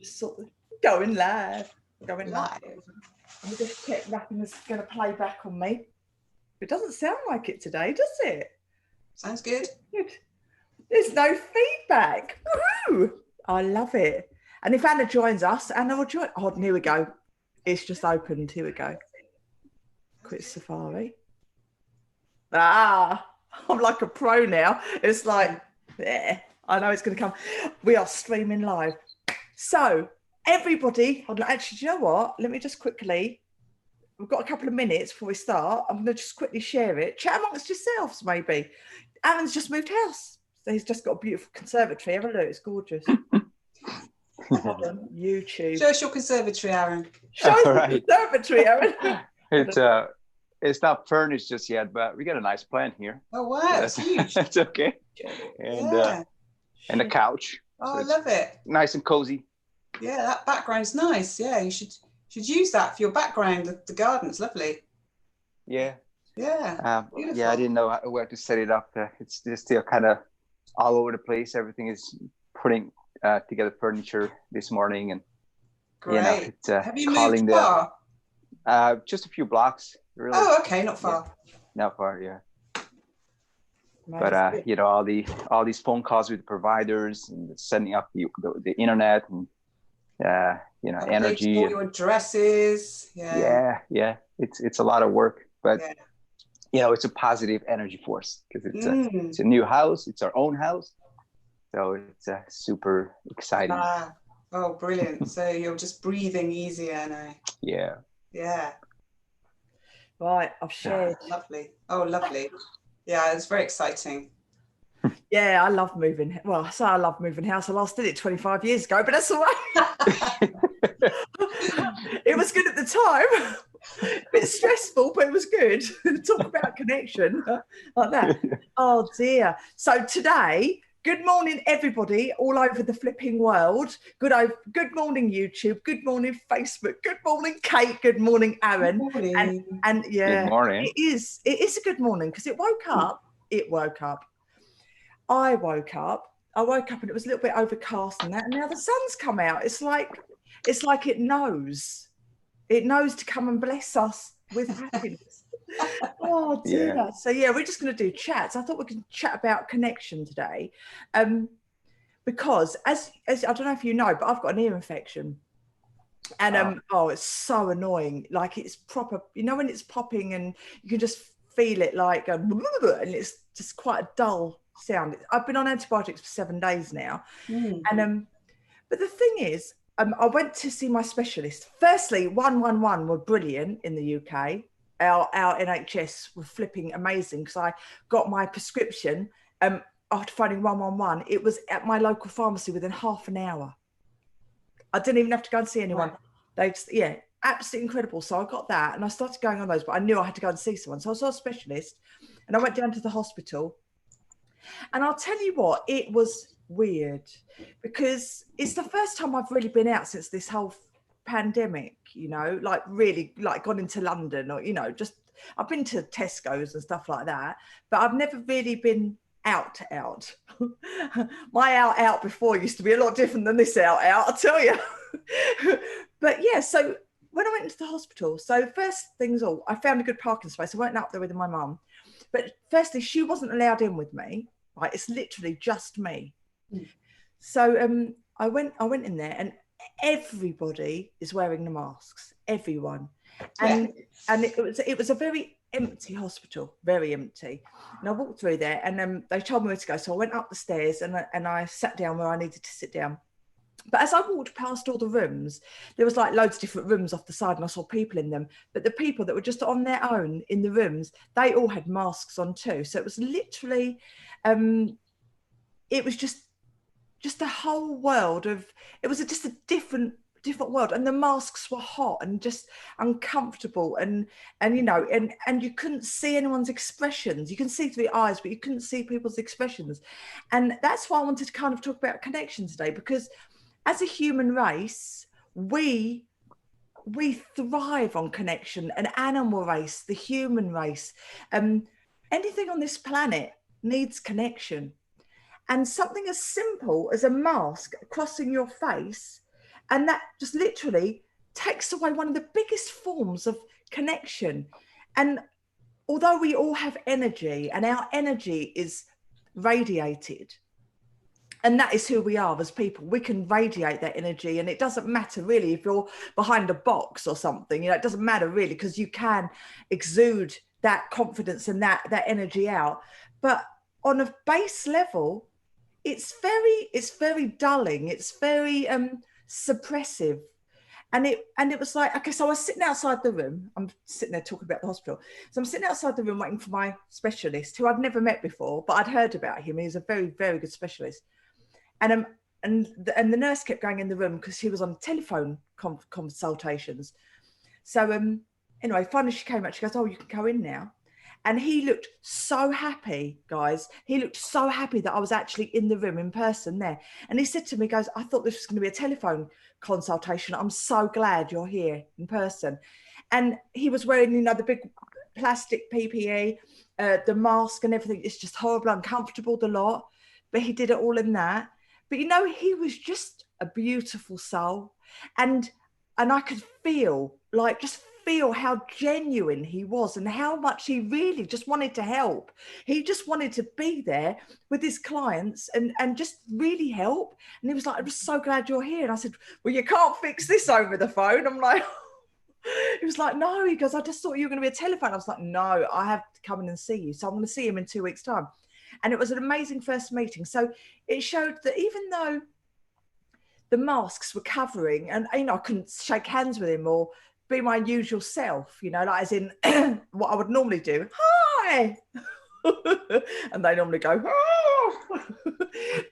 Just sort of going live. Going live. Live. Let me just check nothing is going to play back on me. It doesn't sound like it today, does it? Sounds good. Good. There's no feedback. Woohoo! I love it. And if Anna joins us, Anna will join. Oh, here we go. It's just opened. Here we go. Quit Safari. Ah, I'm like a pro now. It's like, yeah, I know it's going to come. We are streaming live. So, everybody, actually, do you know what? Let me just quickly, we've got a couple of minutes before we start. I'm going to just quickly share it. Chat amongst yourselves, maybe. Aaron's just moved house. So he's just got a beautiful conservatory. Have a look, it's gorgeous. Hold on, YouTube. Show us your conservatory, Aaron. Show us the conservatory, Aaron. It's not furnished just yet, but we got a nice plant here. Oh wow, it's huge. That's okay. And and a couch. Oh, So I love it. Nice and cozy. Yeah, that background's nice. Yeah, you should use that for your background. The garden's lovely. Yeah. Yeah. Yeah, I didn't know where to set it up. It's just still kind of all over the place. Everything is putting together furniture this morning, and great. Have you moved far? Just a few blocks. Really. Oh, okay, not far. Yeah. Not far, yeah. Amazing. But all these phone calls with the providers and setting up the internet and energy. All your addresses. Yeah. It's a lot of work, but it's a positive energy force because it's a new house. It's our own house, so it's super exciting. Oh, brilliant! So you're just breathing easier now. Yeah. Yeah. Right, I've shared. Lovely. Oh, lovely. Yeah, it's very exciting. Yeah, I love moving. Well, I say I love moving house. I last did it 25 years ago, but that's all right. It was good at the time. A bit stressful, but it was good. Talk about connection like that. Oh dear. So today, good morning, everybody, all over the flipping world. Good morning, YouTube. Good morning, Facebook. Good morning, Kate. Good morning, Aaron. Good morning. And yeah, good morning. It is a good morning because it woke up. I woke up and it was a little bit overcast and that, and now the sun's come out. It's like it knows. It knows to come and bless us with happiness. Oh dear. Yeah. So yeah, we're just going to do chats. I thought we could chat about connection today, because as I don't know if you know, but I've got an ear infection, and it's so annoying. Like it's proper, when it's popping and you can just feel it like, and it's just quite a dull sound. I've been on antibiotics for 7 days now, and but the thing is, I went to see my specialist. Firstly, 111 were brilliant in the UK. Our NHS were flipping amazing because I got my prescription after phoning 111. It was at my local pharmacy within half an hour. I didn't even have to go and see anyone. Wow. Absolutely incredible. So I got that and I started going on those, but I knew I had to go and see someone. So I saw a specialist and I went down to the hospital. And I'll tell you what, it was weird because it's the first time I've really been out since this whole pandemic, like really like gone into London or, just I've been to Tesco's and stuff like that, but I've never really been out. My out before used to be a lot different than this out, I'll tell you. But yeah, so when I went into the hospital, so first things all, I found a good parking space. I went up there with my mum, but firstly, she wasn't allowed in with me. Right, it's literally just me. So I went in there and everybody is wearing the masks, everyone. And it was a very empty hospital, very empty. And I walked through there and they told me where to go. So I went up the stairs and I sat down where I needed to sit down. But as I walked past all the rooms, there was like loads of different rooms off the side and I saw people in them. But the people that were just on their own in the rooms, they all had masks on too. So it was literally, it was just a whole world of, it was just a different world. And the masks were hot and just uncomfortable and you couldn't see anyone's expressions. You can see through the eyes, but you couldn't see people's expressions. And that's why I wanted to kind of talk about connection today, because as a human race, we thrive on connection. An animal race, the human race, anything on this planet needs connection. And something as simple as a mask crossing your face And that just literally takes away one of the biggest forms of connection. And although we all have energy and our energy is radiated, and that is who we are as people, we can radiate that energy, and it doesn't matter really if you're behind a box or something, you know, it doesn't matter really, because you can exude that confidence and that energy out. But on a base level, it's very dulling, it's very suppressive. And it was like, okay, so I was sitting outside the room. I'm sitting there talking about the hospital. So I'm sitting outside the room waiting for my specialist, who I'd never met before, but I'd heard about him. He was a very, very good specialist. And the nurse kept going in the room because he was on telephone consultations. So anyway, finally she came out. She goes, "Oh, you can go in now." And he looked so happy, guys. He looked so happy that I was actually in the room in person there. And he said to me, he goes, "I thought this was going to be a telephone consultation. I'm so glad you're here in person." And he was wearing, you know, the big plastic PPE, the mask and everything. It's just horrible, uncomfortable, the lot. But he did it all in that. But, you know, he was just a beautiful soul. And I could feel how genuine he was and how much he really just wanted to help. He just wanted to be there with his clients and just really help. And he was like, "I'm just so glad you're here." And I said, "Well, you can't fix this over the phone." I'm like, he was like, "No," he goes, "I just thought you were going to be a telephone." I was like, "No, I have to come in and see you. So I'm going to see him in 2 weeks' time." And it was an amazing first meeting. So it showed that even though the masks were covering, and, you know, I couldn't shake hands with him or be my usual self, you know, like as in what I would normally do, "Hi." And they normally go, "Oh."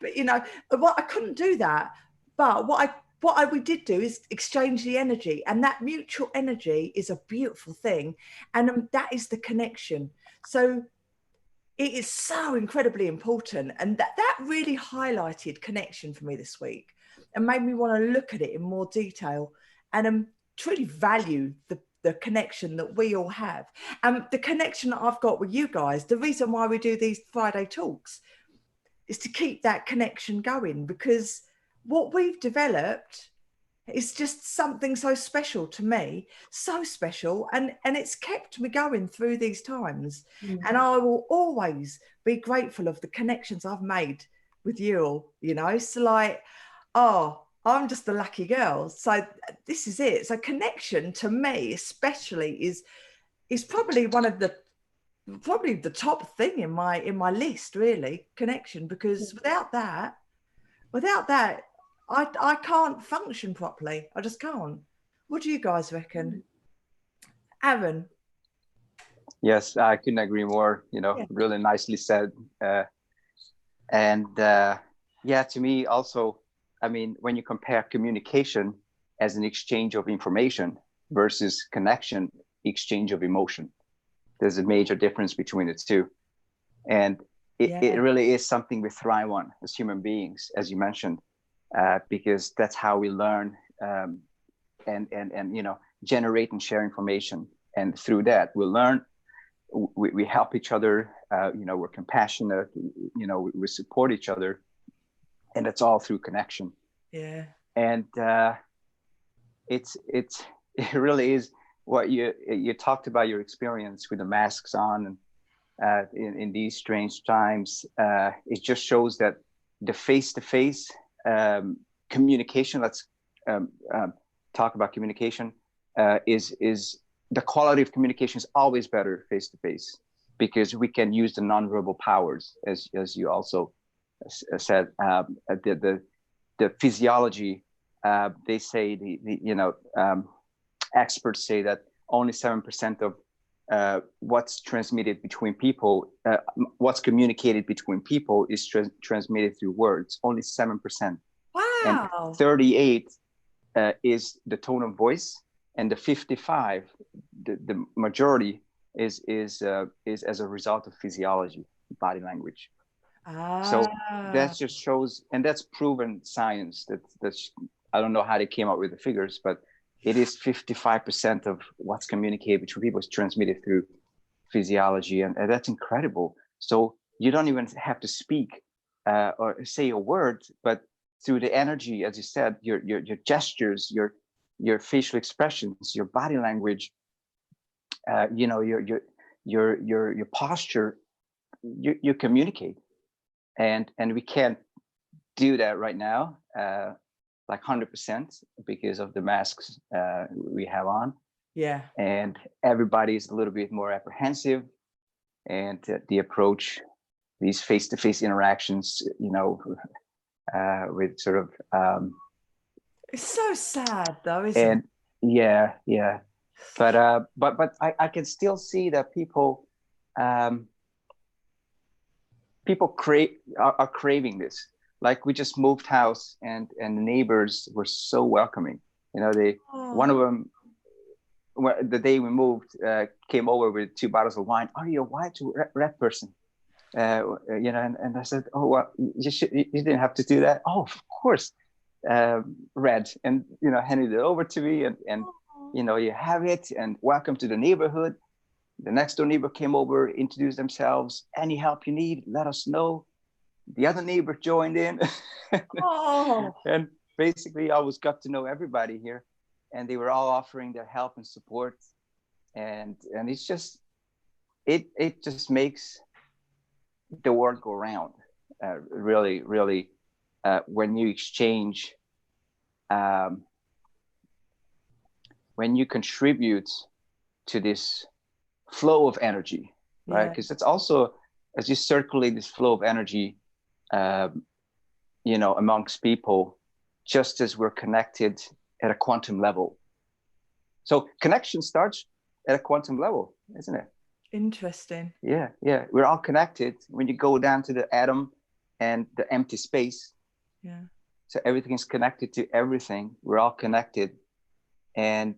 But, you know, I couldn't do that. But what we did do is exchange the energy, and that mutual energy is a beautiful thing. And that is the connection. So it is so incredibly important. And that really highlighted connection for me this week and made me want to look at it in more detail and truly value the connection that we all have. And the connection that I've got with you guys, the reason why we do these Friday talks is to keep that connection going, because what we've developed is just something so special to me, so special. And it's kept me going through these times. Mm-hmm. And I will always be grateful of the connections I've made with you all, you know. So like, oh, I'm just a lucky girl. So this is it. So connection to me especially is probably the top thing in my list, really, connection, because without that I can't function properly. I just can't. What do you guys reckon? Aaron? Yes, I couldn't agree more. You know, yeah. Really nicely said. Yeah, to me also, I mean, when you compare communication as an exchange of information versus connection, exchange of emotion, there's a major difference between the two. And it really is something we thrive on as human beings, as you mentioned, because that's how we learn and you know, generate and share information. And through that, we learn, we help each other, you know, we're compassionate, you know, we support each other. And it's all through connection. Yeah. And it really is what you talked about, your experience with the masks on and in these strange times. It just shows that the face-to-face communication, let's talk about communication, is the quality of communication is always better face-to-face, because we can use the nonverbal powers, as you also said. The physiology, they say, you know, experts say that only 7% of what's transmitted between people, what's communicated between people is transmitted through words. Only 7%. Wow. And 38 is the tone of voice, and the 55, the majority is as a result of physiology, body language. So that just shows, and that's proven science. That's I don't know how they came up with the figures, but it is 55% of what's communicated between people is transmitted through physiology, and that's incredible. So you don't even have to speak or say a word, but through the energy, as you said, your gestures, your facial expressions, your body language, you know, your posture, you communicate, and we can't do that right now, like 100% because of the masks we have on. Yeah. And everybody is a little bit more apprehensive, and the approach, these face-to-face interactions, you know, with sort of It's so sad though, isn't and it? yeah, but I can still see that people are craving this. Like, we just moved house, and the neighbors were so welcoming. You know, one of them, the day we moved, came over with 2 bottles of wine. Are you a white or red person? You know, and I said, oh, well, you didn't have to do that. Oh, of course, red. And, you know, handed it over to me, and you know, you have it, and welcome to the neighborhood. The next door neighbor came over, introduced themselves. Any help you need, let us know. The other neighbor joined in. Oh. And basically, I always got to know everybody here, and they were all offering their help and support. And it's just, it just makes the world go round. Really, really, when you exchange, when you contribute to this flow of energy, right? Because it's also, as you circulate this flow of energy, you know, amongst people, just as we're connected at a quantum level. So connection starts at a quantum level, isn't it? Interesting. Yeah. We're all connected. When you go down to the atom and the empty space, yeah. So everything is connected to everything. We're all connected. And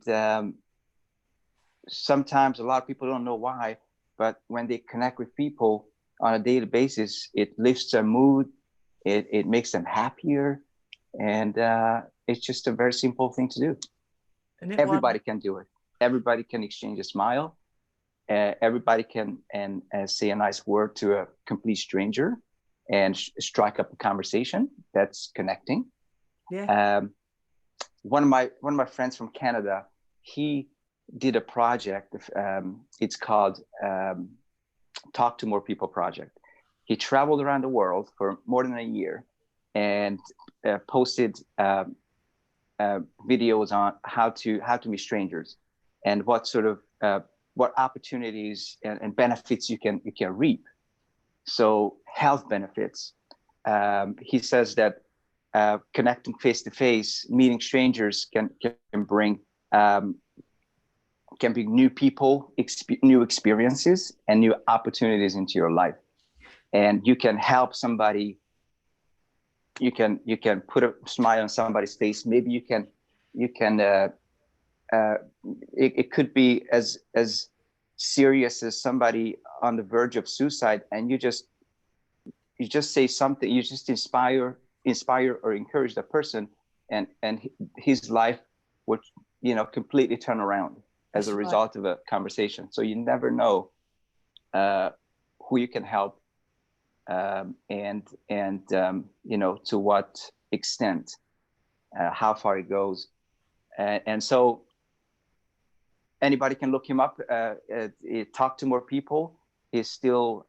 sometimes a lot of people don't know why, but when they connect with people on a daily basis, it lifts their mood, it makes them happier, and it's just a very simple thing to do. And everybody can do it. Everybody can exchange a smile. Everybody can say a nice word to a complete stranger and strike up a conversation that's connecting. Yeah. One of my friends from Canada, he did a project. It's called Talk to More People Project. He traveled around the world for more than a year and posted videos on how to meet strangers and what sort of what opportunities and benefits you can reap. So health benefits. He says that connecting face to face, meeting strangers can bring new people, new experiences, and new opportunities into your life. And you can help somebody. You can put a smile on somebody's face. Maybe you can. It could be as serious as somebody on the verge of suicide, and you just say something. You just inspire or encourage the person, and his life would completely turn around as a result of a conversation. So you never know who you can help, and to what extent, how far it goes, and so anybody can look him up. Talk to More People. He's still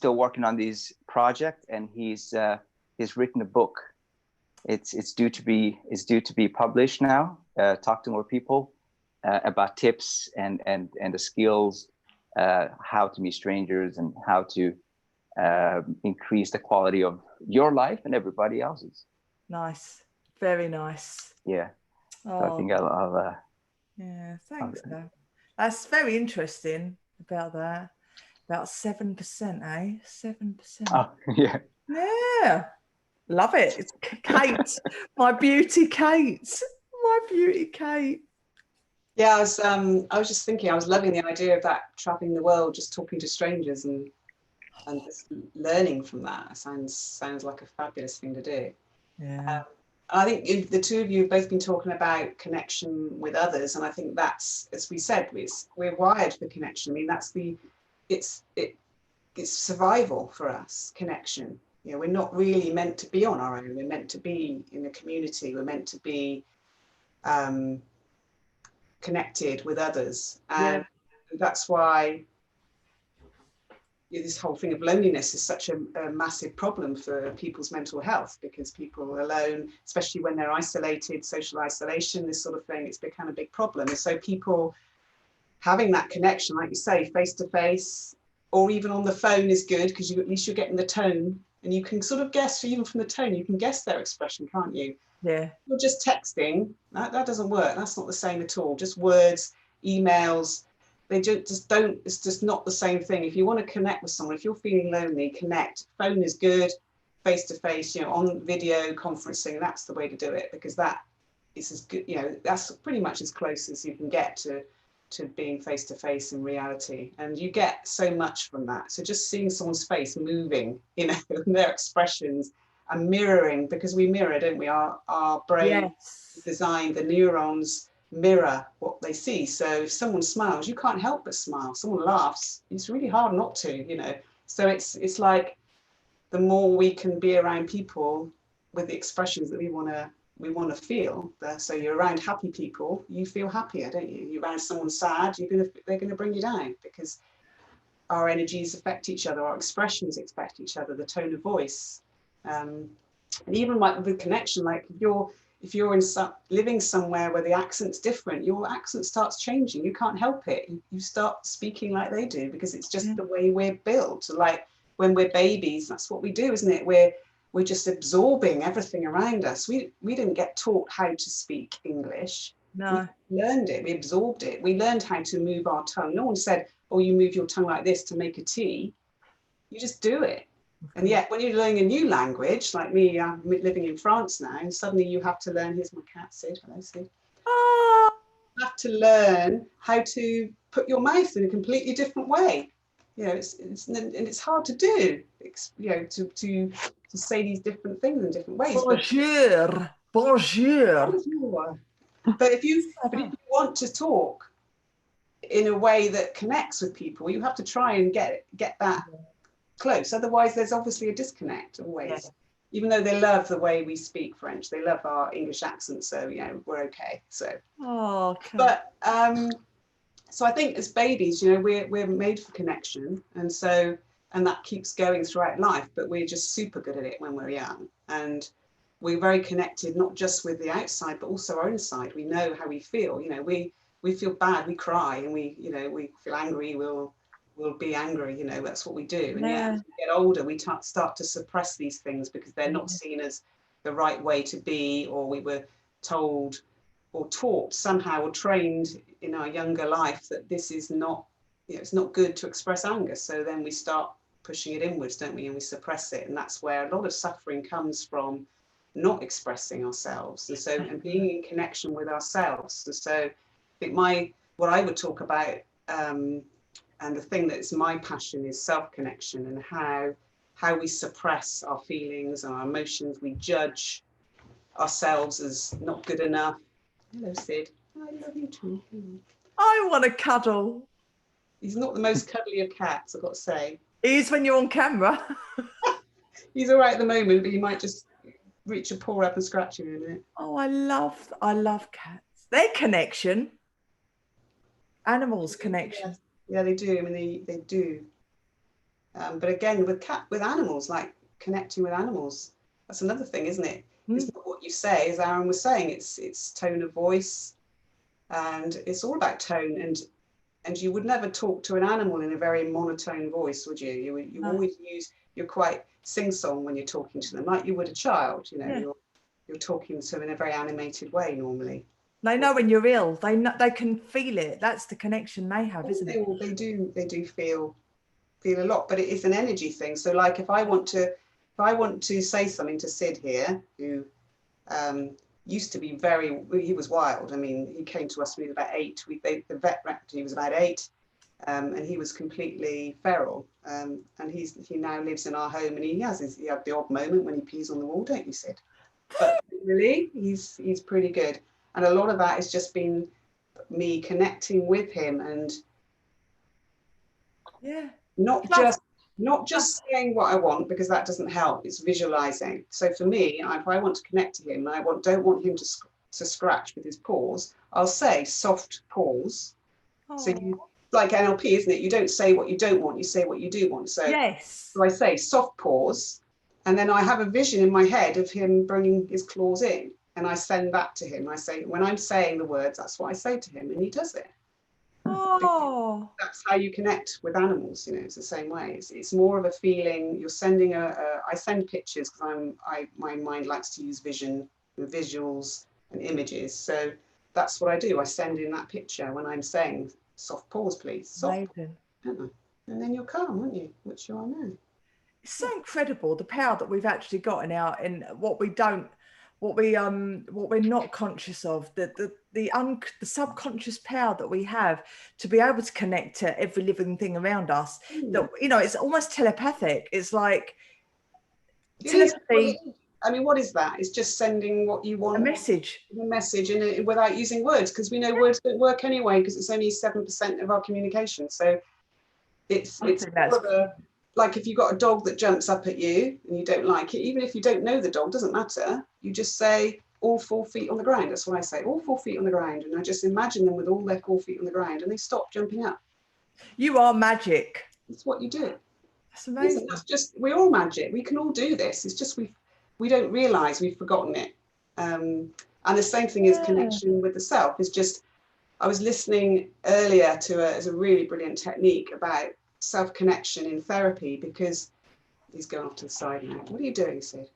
working on this project, and he's written a book. It's due to be published now. Talk to More People, about tips and the skills, how to meet strangers and how to increase the quality of your life and everybody else's. Nice, very nice. Yeah. So I think I'll yeah, thanks. That's very interesting about that. About 7%, eh? 7%. Oh, yeah. Yeah. Love it. It's Kate, my beauty Kate. My beauty Kate. Yeah, I was just thinking, I was loving the idea of that, traveling the world, just talking to strangers and just learning from that. Sounds like a fabulous thing to do. Yeah. I think the two of you have both been talking about connection with others, and I think that's, as we said, we're wired for connection. I mean, it's survival for us, connection. You know, we're not really meant to be on our own. We're meant to be in a community. We're meant to be connected with others. And that's why this whole thing of loneliness is such a massive problem for people's mental health, because people alone, especially when they're isolated, social isolation, this sort of thing, it's become a big problem. And so people having that connection, like you say, face to face, or even on the phone is good, because at least you're getting the tone, and you can sort of guess, even from the tone, you can guess their expression, can't you? Yeah. You're just texting, that doesn't work. That's not the same at all. Just words, emails, they just don't, it's just not the same thing. If you want to connect with someone, if you're feeling lonely, connect. Phone is good, face to face, you know, on video conferencing, that's the way to do it, because that is as good, you know, that's pretty much as close as you can get to being face to face in reality. And you get so much from that. So just seeing someone's face moving, you know, their expressions, and mirroring, because we mirror, don't we? Our brain designed, the neurons mirror what they see. So if someone smiles, you can't help but smile. Someone laughs, it's really hard not to, you know. So it's like the more we can be around people with the expressions that we want to feel. So you're around happy people, you feel happier, don't you? You're around someone sad, they're going to bring you down, because our energies affect each other, our expressions affect each other, the tone of voice. And even like with connection, like if you're living somewhere where the accent's different, your accent starts changing. You can't help it. You start speaking like they do, because it's just the way we're built. Like when we're babies, that's what we do, isn't it? We're just absorbing everything around us. We didn't get taught how to speak English. No. We learned it. We absorbed it. We learned how to move our tongue. No one said, oh, you move your tongue like this to make a T. You just do it. And yet when you're learning a new language, like me, I'm living in France now, and suddenly you have to learn, here's my cat, Sid, hello Sid. Oh. You have to learn how to put your mouth in a completely different way. You know, it's hard to do, you know, to say these different things in different ways. Bonjour. Bonjour. But if you want to talk in a way that connects with people, you have to try and get that close. Otherwise, there's obviously a disconnect always. Yeah. Even though they love the way we speak French, they love our English accent, so you know we're okay. So, okay. But so I think as babies, you know, we're made for connection, and that keeps going throughout life. But we're just super good at it when we're young, and we're very connected, not just with the outside, but also our inside. We know how we feel. You know, we feel bad, we cry, and we feel angry. We'll be angry, you know, that's what we do. And yet, as we get older, we start to suppress these things because they're not seen as the right way to be, or we were told or taught somehow or trained in our younger life that this is not, you know, it's not good to express anger. So then we start pushing it inwards, don't we? And we suppress it. And that's where a lot of suffering comes from, not expressing ourselves. And so, and being in connection with ourselves. And so I think what I would talk about, and the thing that's my passion is self-connection, and how we suppress our feelings and our emotions. We judge ourselves as not good enough. Hello, Sid. I love you too. I want to cuddle. He's not the most cuddly of cats, I've got to say. He is when you're on camera. He's all right at the moment, but he might just reach a paw up and scratch you in a minute. Oh, I love cats. Their connection. Animals' connection. Yeah, they do. I mean, they do. But again, with animals, like connecting with animals, that's another thing, isn't it? It's not what you say, as Aaron was saying. It's tone of voice, and it's all about tone. And you would never talk to an animal in a very monotone voice, would you? You always you're quite sing-song when you're talking to them, like you would a child. You know, you're talking to them in a very animated way normally. They know when you're ill. They can feel it. That's the connection they have, isn't it? They do feel a lot, but it is an energy thing. So like if I want to say something to Sid here, who used to be he was wild. I mean, he came to us when he was about 8. The vet reckoned he was about 8, and he was completely feral. And he now lives in our home, and he had the odd moment when he pees on the wall, don't you, Sid? But really, he's pretty good. And a lot of that has just been me connecting with him, and not just Not just saying what I want, because that doesn't help. It's visualizing. So for me, if I want to connect to him and I don't want him to scratch with his paws, I'll say soft paws. So you, like NLP, isn't it? You don't say what you don't want, you say what you do want. So, yes. so I say soft paws, and then I have a vision in my head of him bringing his claws in, and I send that to him. I say, when I'm saying the words, that's what I say to him, and he does it. Oh, That's how you connect with animals. You know, it's the same way. It's more of a feeling. You're sending I send pictures because my mind likes to use visuals and images. So that's what I do. I send in that picture when I'm saying soft paws, please. Soft, amazing. and then you're calm, aren't you? Which you are now. It's so incredible the power that we've actually got in what we're not conscious of, the subconscious power that we have to be able to connect to every living thing around us. That, you know, it's almost telepathic. It's like telepathy. I mean, what is that? It's just sending what you want. A message. A message, and without using words, because we know words don't work anyway, because it's only 7% of our communication. So it's like if you've got a dog that jumps up at you and you don't like it, even if you don't know the dog, doesn't matter. You just say all 4 feet on the ground. That's what I say, all 4 feet on the ground. And I just imagine them with all their 4 feet on the ground, and they stop jumping up. You are magic. It's what you do. That's amazing. That's just, we're all magic. We can all do this. It's just we don't realize we've forgotten it. And the same thing is connection with the self. Is just, I was listening earlier to a really brilliant technique about self-connection in therapy, because he's going off to the side now. What are you doing, Sid?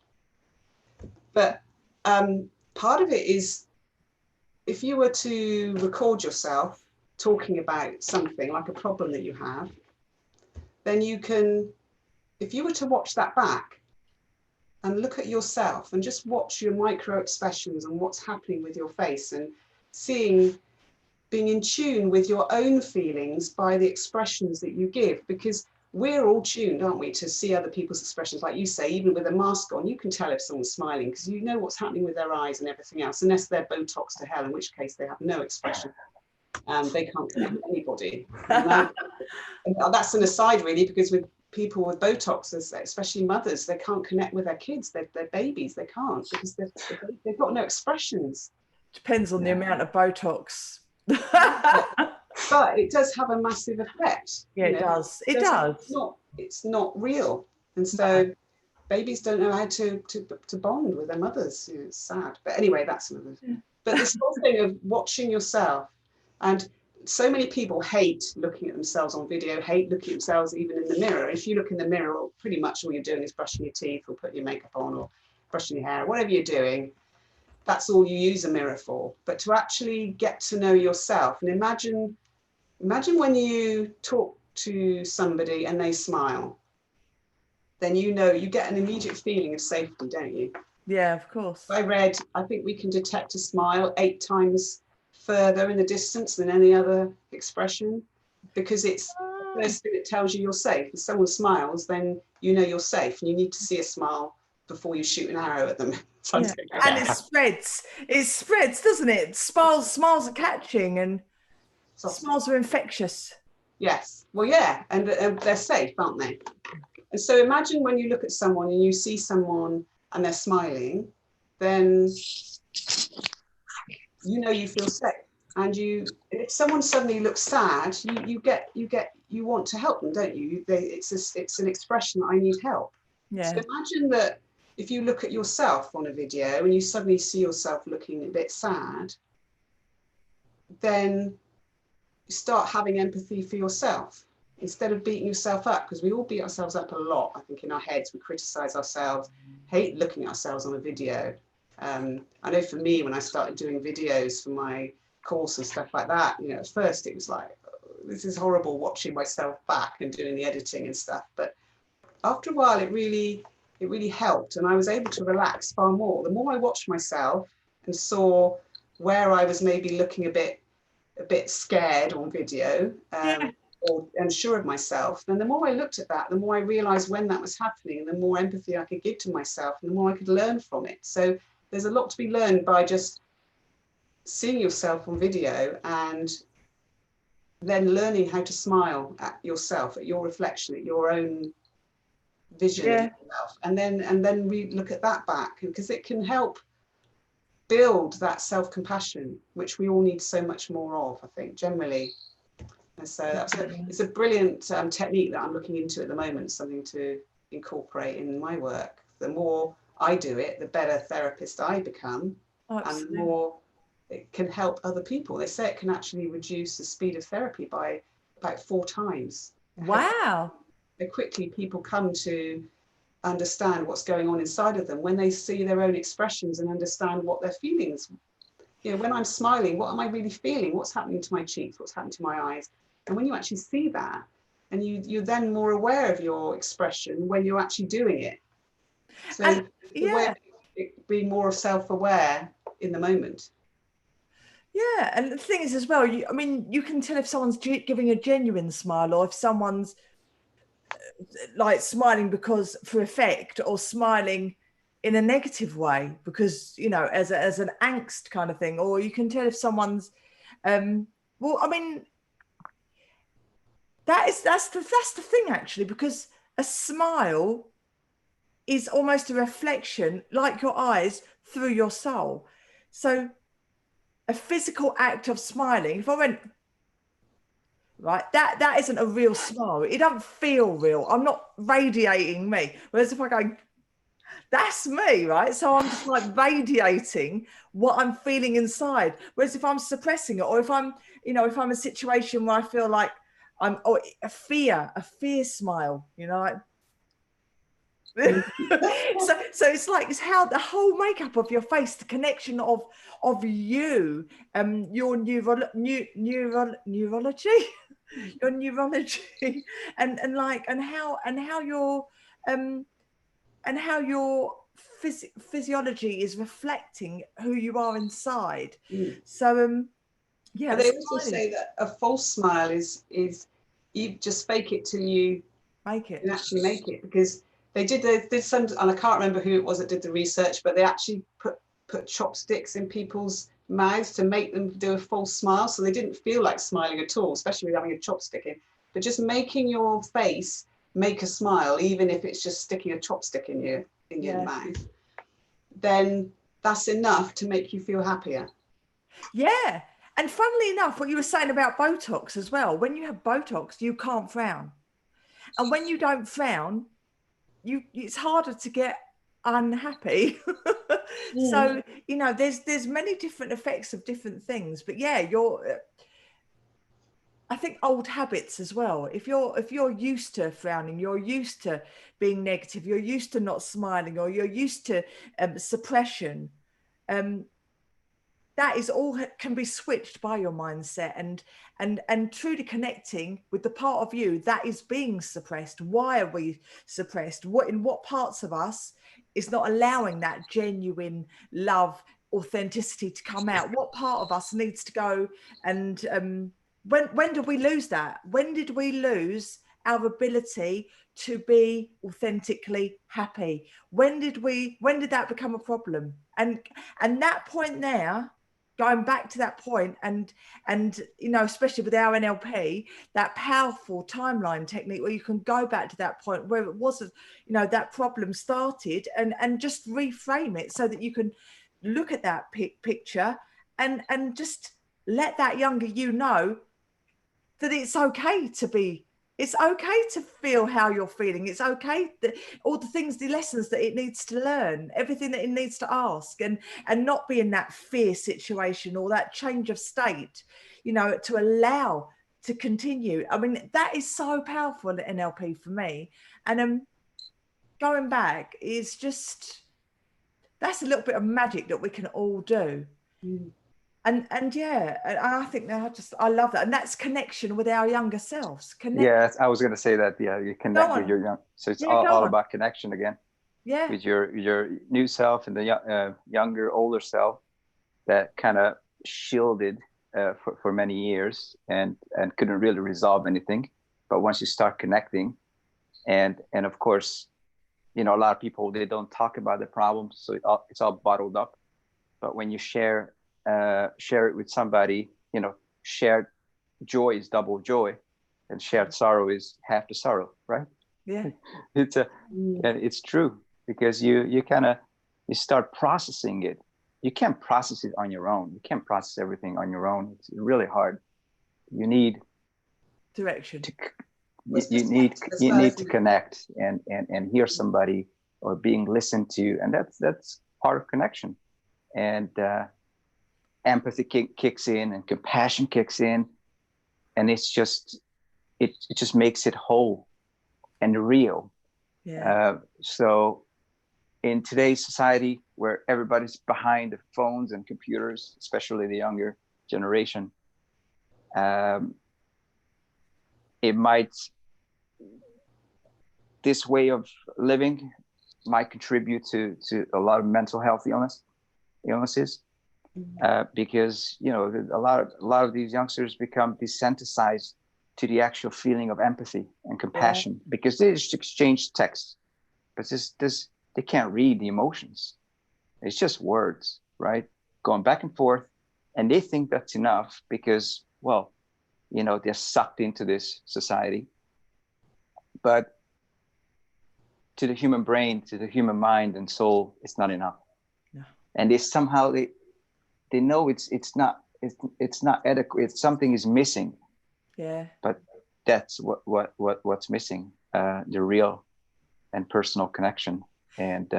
But part of it is, if you were to record yourself talking about something like a problem that you have, then you can, if you were to watch that back and look at yourself and just watch your micro expressions and what's happening with your face, and being in tune with your own feelings by the expressions that you give, because we're all tuned, aren't we, to see other people's expressions. Like you say, even with a mask on, you can tell if someone's smiling, because you know what's happening with their eyes and everything else, unless they're Botox to hell, in which case they have no expression. They can't connect with anybody. And that's an aside, really, because with people with Botox, especially mothers, they can't connect with their kids, their babies. They can't, because they've got no expressions. Depends on the amount of Botox. But it does have a massive effect. Yeah, it does. It does. It's not real, and so babies don't know how to bond with their mothers. You know, it's sad. But anyway, that's another thing. But this whole thing of watching yourself, and so many people hate looking at themselves on video, hate looking at themselves even in the mirror. If you look in the mirror, pretty much all you're doing is brushing your teeth or putting your makeup on or brushing your hair, whatever you're doing. That's all you use a mirror for. But to actually get to know yourself, and imagine when you talk to somebody and they smile, then you know, you get an immediate feeling of safety, don't you? Yeah, of course. I read, I think we can detect a smile 8 times further in the distance than any other expression, because it's the first thing that tells you you're safe. If someone smiles, then you know you're safe, and you need to see a smile before you shoot an arrow at them. Yeah. And it spreads, doesn't it? Smiles are catching, and smiles are infectious. Yes, well, yeah, and they're safe, aren't they? And so imagine when you look at someone and you see someone and they're smiling, then you know you feel safe. And if someone suddenly looks sad, you want to help them, don't you? It's an expression that I need help. Yeah. So imagine that if you look at yourself on a video and you suddenly see yourself looking a bit sad, then you start having empathy for yourself instead of beating yourself up, because we all beat ourselves up a lot. I think in our heads, we criticize ourselves, hate looking at ourselves on a video. I know for me, when I started doing videos for my course and stuff like that, you know, at first it was like, oh, this is horrible watching myself back and doing the editing and stuff. But after a while, it really helped, and I was able to relax far more. The more I watched myself and saw where I was maybe looking a bit scared on video, or unsure of myself, then the more I looked at that, the more I realized when that was happening, and the more empathy I could give to myself, and the more I could learn from it. So there's a lot to be learned by just seeing yourself on video and then learning how to smile at yourself, at your reflection, at your own vision of yourself, and then we look at that back, because it can help build that self-compassion, which we all need so much more of, I think, generally. And so it's a brilliant technique that I'm looking into at the moment, something to incorporate in my work. The more I do it, the better therapist I become. And the more it can help other people. They say it can actually reduce the speed of therapy by about 4 times. Wow. How quickly people come to understand what's going on inside of them when they see their own expressions and understand what their feelings. You know, when I'm smiling, what am I really feeling? What's happening to my cheeks? What's happening to my eyes? And when you actually see that, and you're then more aware of your expression when you're actually doing it. So the way of being more self-aware in the moment. Yeah, and the thing is as well, I mean, you can tell if someone's giving a genuine smile, or if someone's like smiling because for effect, or smiling in a negative way because, you know, as an angst kind of thing. Or you can tell if someone's well, I mean, that's the thing actually, because a smile is almost a reflection, like your eyes, through your soul. So a physical act of smiling, if I went, right, that isn't a real smile. It doesn't feel real. I'm not radiating me. Whereas if I go, that's me, right? So I'm just like radiating what I'm feeling inside. Whereas if I'm suppressing it, or if I'm, you know, if I'm in a situation where I feel like I'm, or a fear smile, you know, like, so it's like, it's how the whole makeup of your face, the connection of you, your neurology, your neurology, and like, and how your and how your physiology is reflecting who you are inside. So yeah. But they also say that a false smile is you just fake it till you make it, and actually make it, because they did some, and I can't remember who it was that did the research, but they actually put chopsticks in people's mouths to make them do a false smile, so they didn't feel like smiling at all, especially with having a chopstick in. But just making your face make a smile, even if it's just sticking a chopstick in your mouth, then that's enough to make you feel happier. Yeah. And funnily enough, what you were saying about Botox as well, when you have Botox, you can't frown. And when you don't frown, it's harder to get unhappy. So, you know, there's many different effects of different things. But yeah, I think old habits as well. If you're used to frowning, you're used to being negative, you're used to not smiling, or you're used to suppression, that is all can be switched by your mindset, and truly connecting with the part of you that is being suppressed. Why are we suppressed? In what parts of us is not allowing that genuine love, authenticity to come out? What part of us needs to go? And when did we lose that? When did we lose our ability to be authentically happy? When did that become a problem? And that point there, going back to that point, and you know, especially with our NLP, that powerful timeline technique where you can go back to that point where it wasn't, you know, that problem started, and just reframe it so that you can look at that picture and just let that younger you know that it's okay to feel how you're feeling. It's okay that all the things, the lessons that it needs to learn, everything that it needs to ask, and not be in that fear situation or that change of state, you know, to allow to continue. I mean, that is so powerful in NLP for me. And going back is just, that's a little bit of magic that we can all do. And yeah, I think I love that. And that's connection with our younger selves. Yeah, I was going to say that. Yeah, you connect with your young. So it's all about connection again. Yeah. With your new self and the younger, older self that kind of shielded for many years and couldn't really resolve anything. But once you start connecting, and of course, you know, a lot of people, they don't talk about the problems, so it's all bottled up. But when you share it with somebody, you know, shared joy is double joy, and shared sorrow is half the sorrow, right? Yeah. It's true, because you start processing it. You can't process it on your own. You can't process everything on your own. It's really hard. You need direction. You need to connect and hear somebody, or being listened to, and that's part of connection. And empathy kicks in, and compassion kicks in, and it just makes it whole and real. Yeah. So in today's society, where everybody's behind the phones and computers, especially the younger generation, this way of living might contribute to a lot of mental health illnesses, because a lot of these youngsters become desensitized to the actual feeling of empathy and compassion, because they just exchange text, but they can't read the emotions. It's just words, right? Going back and forth, and they think that's enough because, well, they're sucked into this society. But to the human brain, to the human mind and soul, it's not enough. No. And they know it's not adequate. Something is missing. Yeah. But that's what's missing, the real and personal connection. And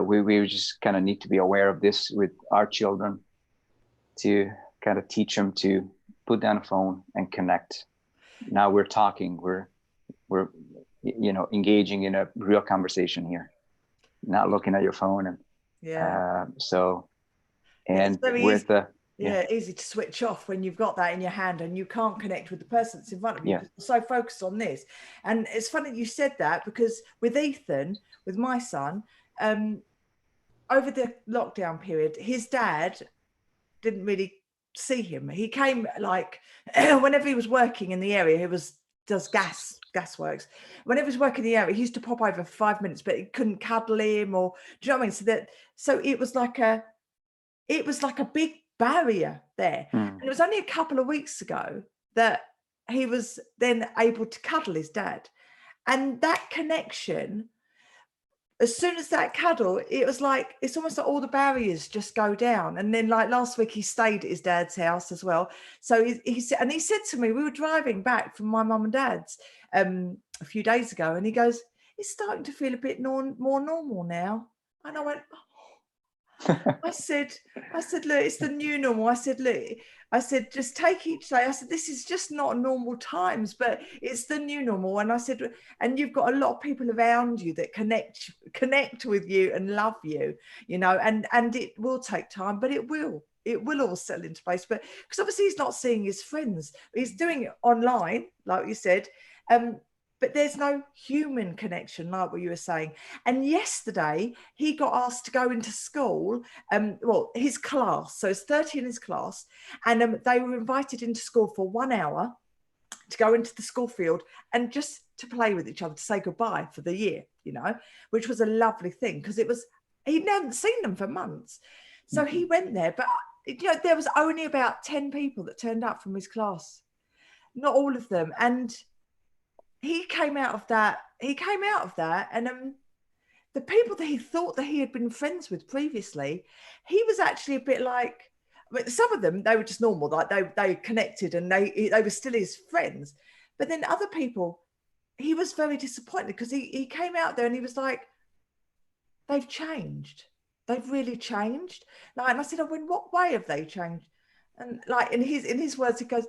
we just kind of need to be aware of this with our children, to kind of teach them to put down a phone and connect. Now we're talking, we're engaging in a real conversation here, not looking at your phone. And easy to switch off when you've got that in your hand and you can't connect with the person that's in front of you. Yeah. You're so focused on this. And it's funny you said that, because with Ethan, with my son, over the lockdown period, his dad didn't really see him. He came like whenever he was working in the area, he does gas works. Whenever he was working in the area, he used to pop over for 5 minutes, but he couldn't cuddle him, or do you know what I mean? So it was like a big barrier there. And it was only a couple of weeks ago that he was then able to cuddle his dad. And that connection, as soon as that cuddle, it was like, it's almost like all the barriers just go down. And then like last week, he stayed at his dad's house as well. So he said to me, we were driving back from my mum and dad's a few days ago, and he goes, it's starting to feel a bit more normal now. And I went, I said, look, it's the new normal. I said, just take each day. I said, this is just not normal times, but it's the new normal. And I said, and you've got a lot of people around you that connect with you and love you, and it will take time, but it will all settle into place. But because obviously he's not seeing his friends, he's doing it online, like you said. But there's no human connection, like what you were saying. And yesterday, he got asked to go into school, his class, so it's 30 in his class, and they were invited into school for 1 hour to go into the school field and just to play with each other, to say goodbye for the year, which was a lovely thing, because he hadn't seen them for months. So he went there, but there was only about 10 people that turned up from his class, not all of them. And he came out of that, and the people that he thought that he had been friends with previously, he was actually a bit like, some of them, they were just normal, like they connected and they were still his friends. But then other people, he was very disappointed, because he came out there and he was like, they've changed. They've really changed. Like, and I said, in what way have they changed? And like in his words, he goes,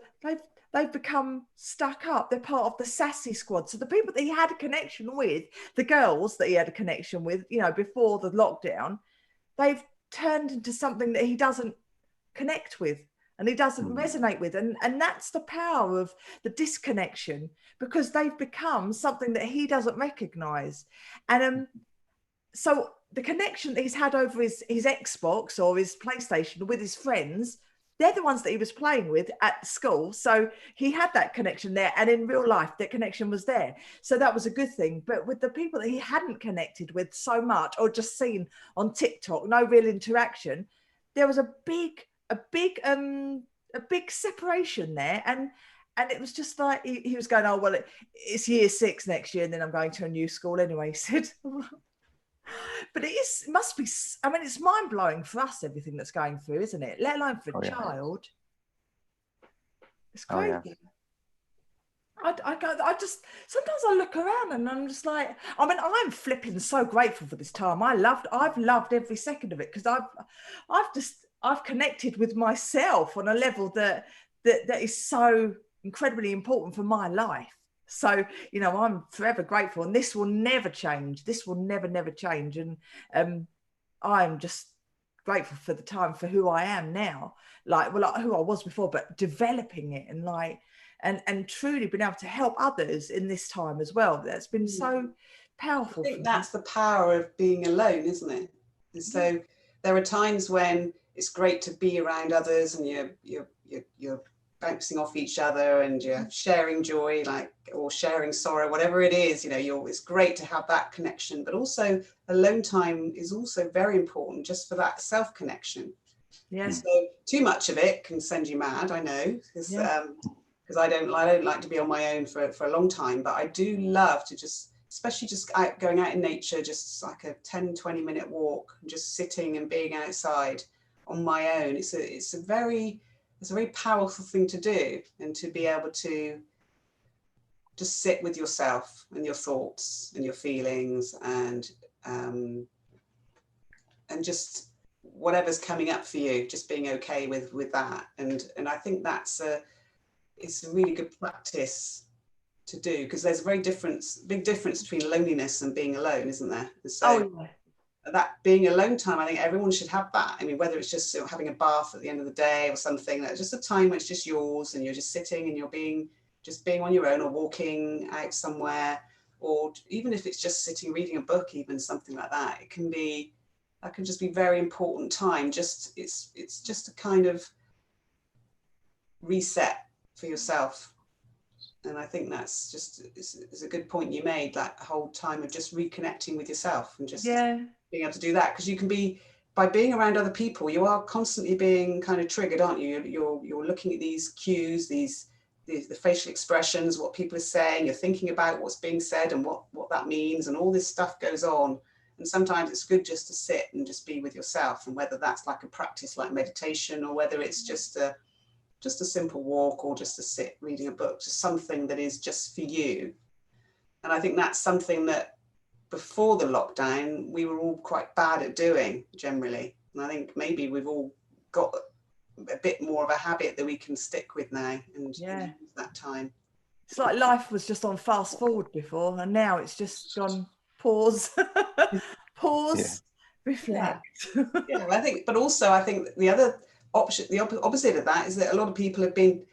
they've become stuck up. They're part of the sassy squad. So the people that he had a connection with, the girls that he had a connection with, before the lockdown, they've turned into something that he doesn't connect with and he doesn't resonate with. And that's the power of the disconnection, because they've become something that he doesn't recognize. And so the connection that he's had over his Xbox or his PlayStation with his friends, they're the ones that he was playing with at school. So he had that connection there. And in real life, that connection was there. So that was a good thing. But with the people that he hadn't connected with so much, or just seen on TikTok, no real interaction, there was a big separation there. And it was just like, he was going, oh, well, it's year 6 next year, and then I'm going to a new school anyway. He said, but it must be, I mean, it's mind blowing for us, everything that's going through, isn't it? Let alone for a child. It's crazy. Oh, yeah. I just, sometimes I look around and I'm just like, I mean, I'm flipping so grateful for this time. I've loved every second of it, because I've connected with myself on a level that is so incredibly important for my life. So, you know, I'm forever grateful, and this will never change. This will never change. And I'm just grateful for the time, for who I am now, like who I was before, but developing it, and like, and truly being able to help others in this time as well. That's been so powerful. I think that's the power of being alone, isn't it? And so there are times when it's great to be around others, and you're bouncing off each other, and you're sharing joy, like, or sharing sorrow, whatever it is, you know, it's great to have that connection. But also alone time is also very important, just for that self connection. Yeah. And so too much of it can send you mad, I know, because I don't like to be on my own for a long time, but I do love to just, especially just going out in nature, just like a 10-20 minute walk, and just sitting and being outside on my own. It's a very powerful thing to do, and to be able to just sit with yourself and your thoughts and your feelings, and just whatever's coming up for you, just being okay with that. And I think it's a really good practice to do, because there's a big difference between loneliness and being alone, isn't there? And so that being alone time, I think everyone should have that. I mean, whether it's just having a bath at the end of the day or something, that's just a time when it's just yours, and you're just sitting and you're being on your own, or walking out somewhere, or even if it's just sitting reading a book, even something like that, that can just be very important time. It's just a kind of reset for yourself. And I think that's just, it's a good point you made, that whole time of just reconnecting with yourself, and just being able to do that, because you can be, by being around other people, you are constantly being kind of triggered, aren't you? You're looking at these cues, the facial expressions, what people are saying, you're thinking about what's being said and what that means, and all this stuff goes on. And sometimes it's good just to sit and just be with yourself, and whether that's like a practice like meditation, or whether it's just a simple walk, or just to sit reading a book, just something that is just for you. And I think that's something that before the lockdown we were all quite bad at doing generally, and I think maybe we've all got a bit more of a habit that we can stick with now, and use that time. It's like life was just on fast forward before, and now it's just gone pause, reflect. I think, but also I think the other option, the opposite of that, is that a lot of people have been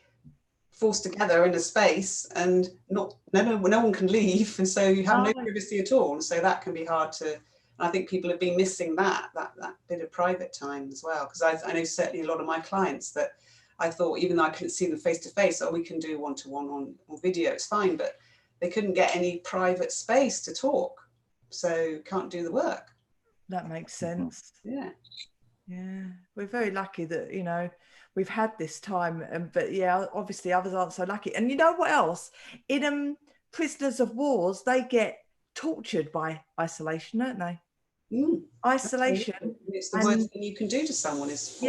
forced together in a space, and no one can leave, and so you have no privacy at all, and so that can be hard to. And I think people have been missing that bit of private time as well, because I know certainly a lot of my clients that I thought, even though I couldn't see them face to face, we can do one-to-one on video, it's fine, but they couldn't get any private space to talk, so can't do the work. That makes sense. Yeah, we're very lucky that, you know, we've had this time, but obviously others aren't so lucky. And you know what else, in prisoners of wars, they get tortured by isolation, don't they? Isolation. It's the worst thing you can do to someone is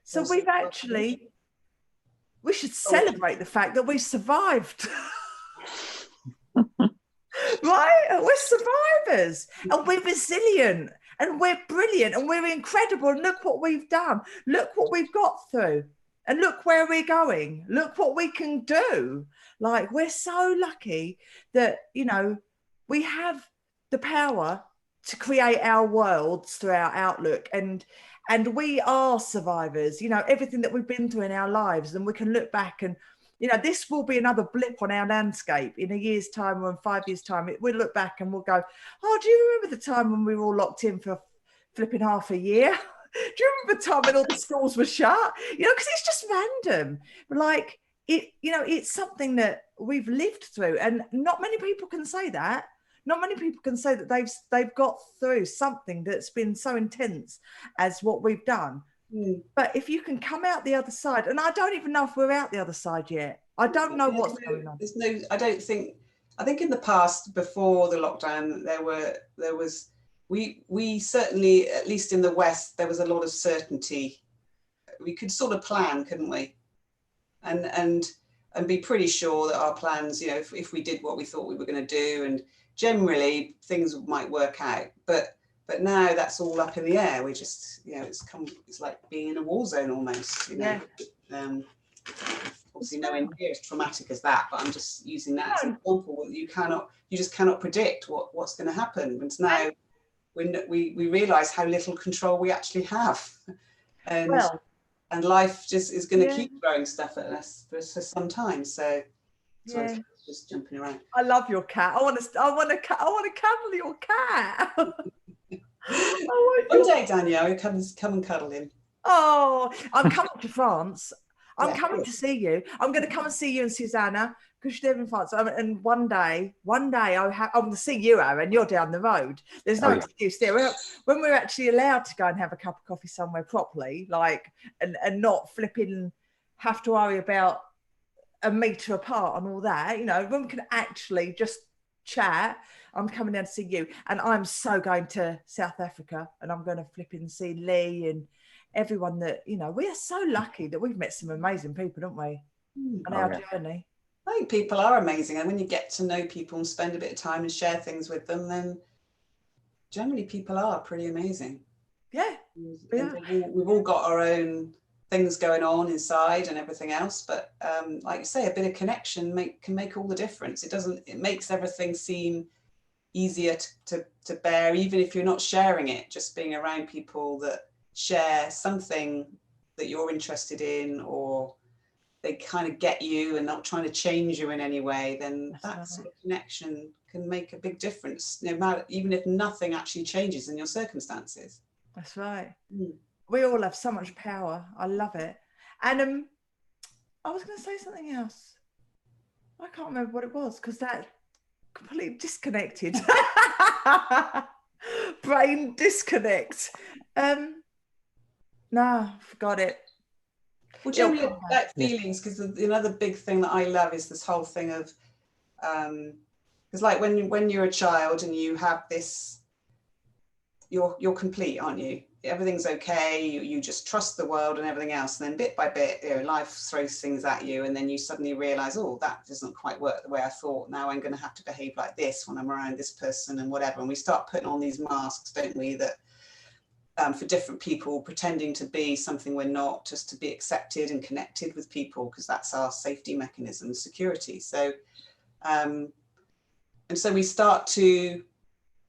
so we've actually, we should celebrate the fact that we survived. Right? We're survivors, and we're resilient, and we're brilliant, and we're incredible, and look what we've done, look what we've got through, and look where we're going, look what we can do. Like, we're so lucky that, you know, we have the power to create our worlds through our outlook, and we are survivors, you know, everything that we've been through in our lives, and we can look back and, you know, this will be another blip on our landscape in a year's time or in 5 years' time. We'll look back and we'll go, oh, do you remember the time when we were all locked in for flipping half a year? Do you remember the time when all the schools were shut? You know, because it's just random. Like, it, you know, it's something that we've lived through, and not many people can say that. Not many people can say that they've got through something that's been so intense as what we've done. But if you can come out the other side, and I don't even know if we're out the other side yet. I don't know what's going on. There's no, I don't think, I think in the past, before the lockdown, we certainly, at least in the West, there was a lot of certainty. We could sort of plan, couldn't we? And be pretty sure that our plans, you know, if we did what we thought we were going to do, and generally things might work out. But now that's all up in the air. We just, you know, it's like being in a war zone almost, you know. Yeah. Obviously nowhere near as traumatic as that, but I'm just using that as an example. You just cannot predict what's going to happen. And now we realise how little control we actually have, and life just is going to keep throwing stuff at us for some time. So sorry, just jumping around. I love your cat. I want to cuddle your cat. One day, Danielle, come and cuddle him. Oh, I'm coming to France. I'm coming to see you. I'm going to come and see you and Susanna because you live in France. And one day I'm going to see you, Aaron. You're down the road. There's no excuse there. When we're actually allowed to go and have a cup of coffee somewhere properly, like, and not flipping have to worry about a metre apart and all that, you know, when we can actually just chat, I'm coming down to see you. And I'm so going to South Africa, and I'm going to flip and see Lee and everyone that, you know, we are so lucky that we've met some amazing people, don't we, on our journey. I think people are amazing, and when you get to know people and spend a bit of time and share things with them, then generally people are pretty amazing. Yeah. We've all got our own things going on inside and everything else, but like you say, a bit of connection can make all the difference. It makes everything seem easier to bear, even if you're not sharing it. Just being around people that share something that you're interested in, or they kind of get you and not trying to change you in any way, then that sort of connection can make a big difference, no matter, even if nothing actually changes in your circumstances. That's right. We all have so much power. I love it. And I was going to say something else. I can't remember what it was because that completely disconnected. Brain disconnect. No, forgot it. Well, generally about feelings, because another big thing that I love is this whole thing of, because like when you're a child and you have this, you're complete, aren't you? Everything's okay. You just trust the world and everything else, and then bit by bit, you know, life throws things at you, and then you suddenly realise, oh, that doesn't quite work the way I thought. Now I'm going to have to behave like this when I'm around this person and whatever. And we start putting on these masks, don't we? That for different people, pretending to be something we're not, just to be accepted and connected with people, because that's our safety mechanism, security. So, and so we start to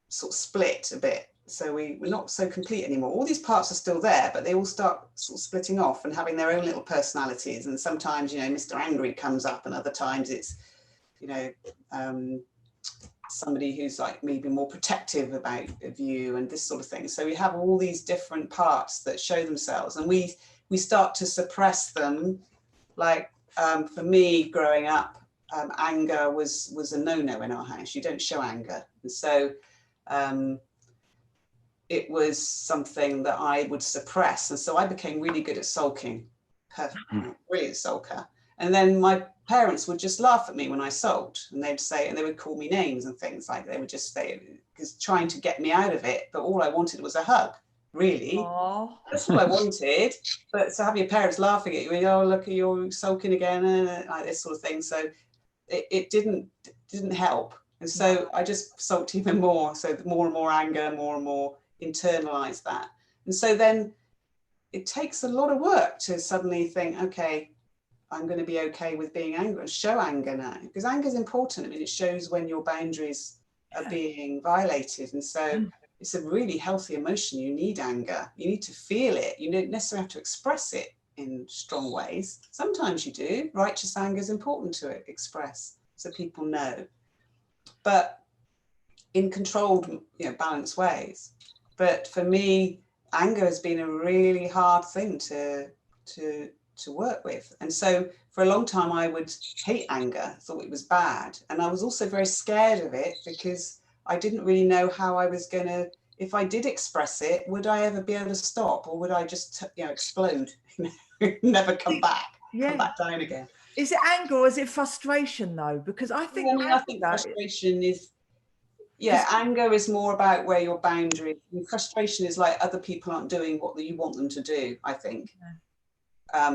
sort of split a bit. So we're not so complete anymore. All these parts are still there, but they all start sort of splitting off and having their own little personalities. And sometimes, you know, Mr. Angry comes up, and other times it's, you know, somebody who's like maybe more protective about you and this sort of thing. So we have all these different parts that show themselves, and we start to suppress them. Like for me, growing up, anger was a no-no in our house. You don't show anger, and so it was something that I would suppress. And so I became really good at sulking, brilliant sulker. And then my parents would just laugh at me when I sulked, and they'd say, and they would call me names and things, like they would just say, because trying to get me out of it, but all I wanted was a hug, really. Aww. That's all I wanted. But to have your parents laughing at you, oh, look, you're sulking again, like this sort of thing. So it didn't help. And so I just sulked even more. So more and more anger, more and more internalize that. And so then it takes a lot of work to suddenly think, okay, I'm going to be okay with being angry and show anger now, because anger is important. I mean, it shows when your boundaries are being violated. And so it's a really healthy emotion. You need anger. You need to feel it. You don't necessarily have to express it in strong ways. Sometimes you do. Righteous anger is important to express so people know, but in controlled, you know, balanced ways. But for me, anger has been a really hard thing to work with. And so for a long time, I would hate anger, thought it was bad. And I was also very scared of it because I didn't really know how I was going to if I did express it, would I ever be able to stop, or would I just, explode, never come back down again? Is it anger or is it frustration though? Because I think I think frustration is, anger is more about where your boundary. Frustration is like other people aren't doing what you want them to do, I think.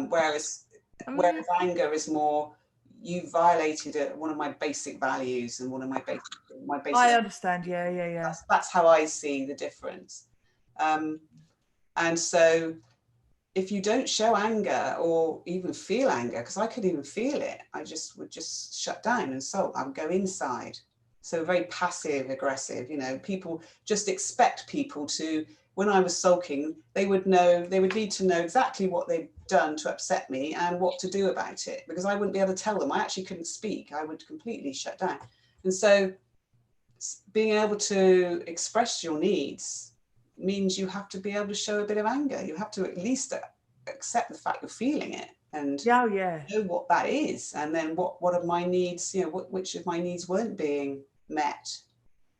Whereas anger is more, you violated one of my basic values and one of my basic. I understand. Yeah. That's how I see the difference. And so, if you don't show anger or even feel anger, because I could even feel it, I would just shut down and sulk. I would go inside. So very passive aggressive. People just expect people to. When I was sulking, they would need to know exactly what they'd done to upset me and what to do about it, because I wouldn't be able to tell them. I actually couldn't speak. I would completely shut down. And so being able to express your needs means you have to be able to show a bit of anger. You have to at least accept the fact you're feeling it and know what that is. And then what are my needs, which of my needs weren't being met?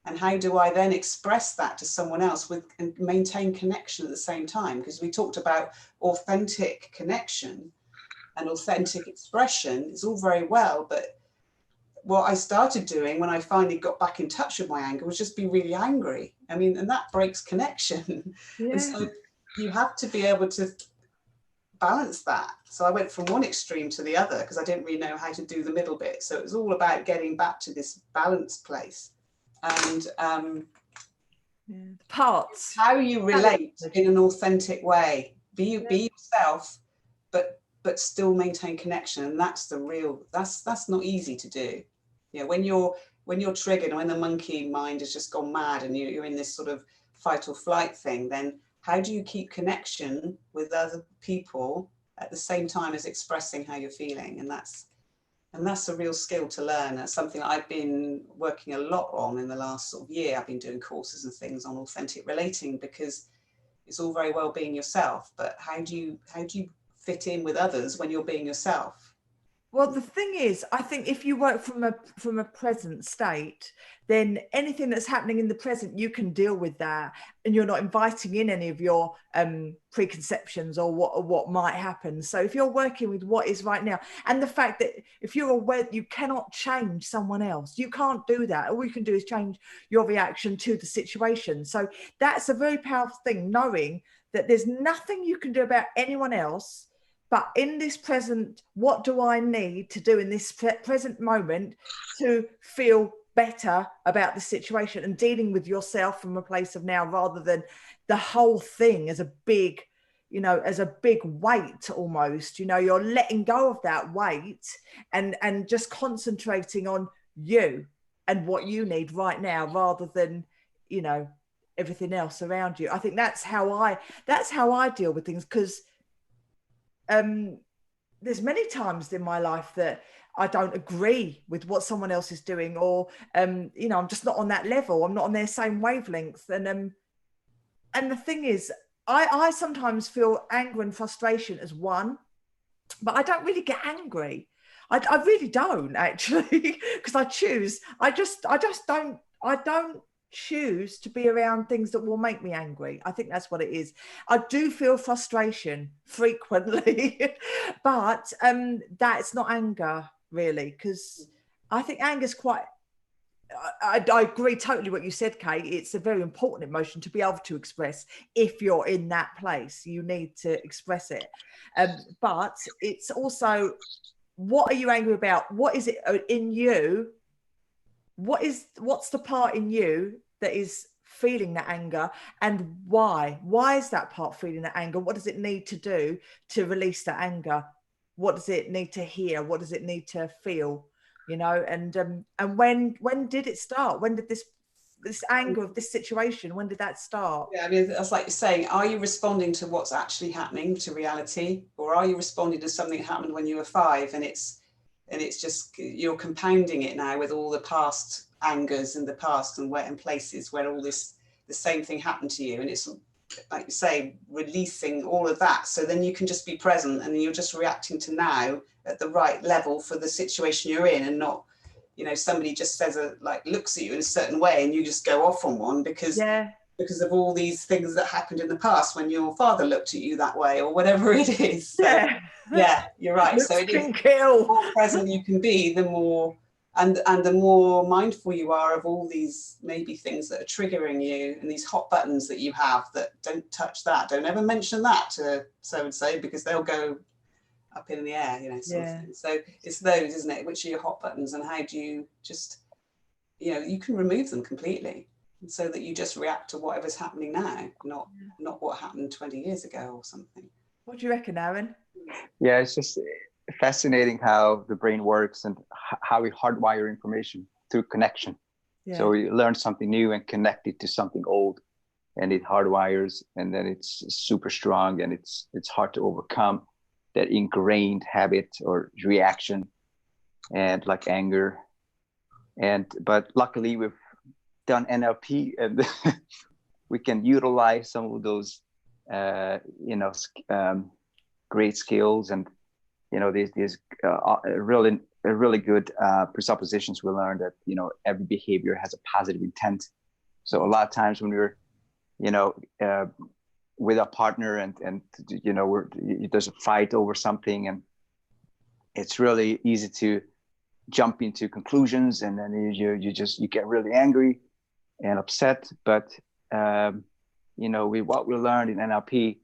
And how do I then express that to someone else and maintain connection at the same time? Because we talked about authentic connection and authentic expression. It's all very well, but what I started doing when I finally got back in touch with my anger was just be really angry. And that breaks connection. Yeah. And so you have to be able to balance that. So I went from one extreme to the other because I didn't really know how to do the middle bit. So it was all about getting back to this balanced place. And parts, how you relate in an authentic way. Be yourself, but still maintain connection. And that's that's not easy to do. When you're triggered, and when the monkey mind has just gone mad and you're in this sort of fight or flight thing, then how do you keep connection with other people at the same time as expressing how you're feeling? And that's a real skill to learn. That's something I've been working a lot on in the last sort of year. I've been doing courses and things on authentic relating, because it's all very well being yourself, but how do you fit in with others when you're being yourself? Well, the thing is, I think if you work from a present state, then anything that's happening in the present, you can deal with that, and you're not inviting in any of your preconceptions or what might happen. So if you're working with what is right now, and the fact that if you're aware you cannot change someone else, you can't do that. All you can do is change your reaction to the situation. So that's a very powerful thing, knowing that there's nothing you can do about anyone else. But in this present, what do I need to do in this present moment to feel better about the situation, and dealing with yourself from a place of now, rather than the whole thing as a big, as a big weight almost, you're letting go of that weight and just concentrating on you and what you need right now, rather than, everything else around you. I think that's how I deal with things, because there's many times in my life that I don't agree with what someone else is doing, or I'm just not on that level. I'm not on their same wavelength. And the thing is, I sometimes feel anger and frustration as one, but I don't really get angry. I really don't, actually, because I don't choose to be around things that will make me angry. I think that's what it is. I do feel frustration frequently, but that's not anger really, because I think anger is quite, I agree totally what you said, Kate. It's a very important emotion to be able to express. If you're in that place, you need to express it. But it's also, what are you angry about? What is it in you? What's the part in you that is feeling that anger, and why is that part feeling that anger? What does it need to do to release that anger? What does it need to hear? What does it need to feel? And when did it start? When did this anger of this situation, when did that start? Yeah, that's like you're saying, are you responding to what's actually happening, to reality, or are you responding to something that happened when you were 5 and it's just, you're compounding it now with all the past angers in the past and places where all the same thing happened to you, and it's like you say, releasing all of that, so then you can just be present and you're just reacting to now at the right level for the situation you're in, and not, somebody just says looks at you in a certain way and you just go off on one because because of all these things that happened in the past when your father looked at you that way or whatever it is. So, yeah, you're right. So it is, the more present you can be, the more, and the more mindful you are of all these maybe things that are triggering you, and these hot buttons that you have that don't touch that, don't ever mention that to so and so, because they'll go up in the air, you know, sort of thing. So it's those, isn't it? Which are your hot buttons, and how do you just, you know, you can remove them completely, so that you just react to whatever's happening now, not what happened 20 years ago or something. What do you reckon, Aaron? Yeah, it's just fascinating how the brain works and how we hardwire information through connection. So we learn something new and connect it to something old, and it hardwires, and then it's super strong, and it's hard to overcome that ingrained habit or reaction, and like anger. But luckily we've done NLP, and we can utilize some of those great skills, and these really good presuppositions we learned, that every behavior has a positive intent. So a lot of times when we're with a partner and there's a fight over something, and it's really easy to jump into conclusions, and then you get really angry and upset. But with what we learned in NLP,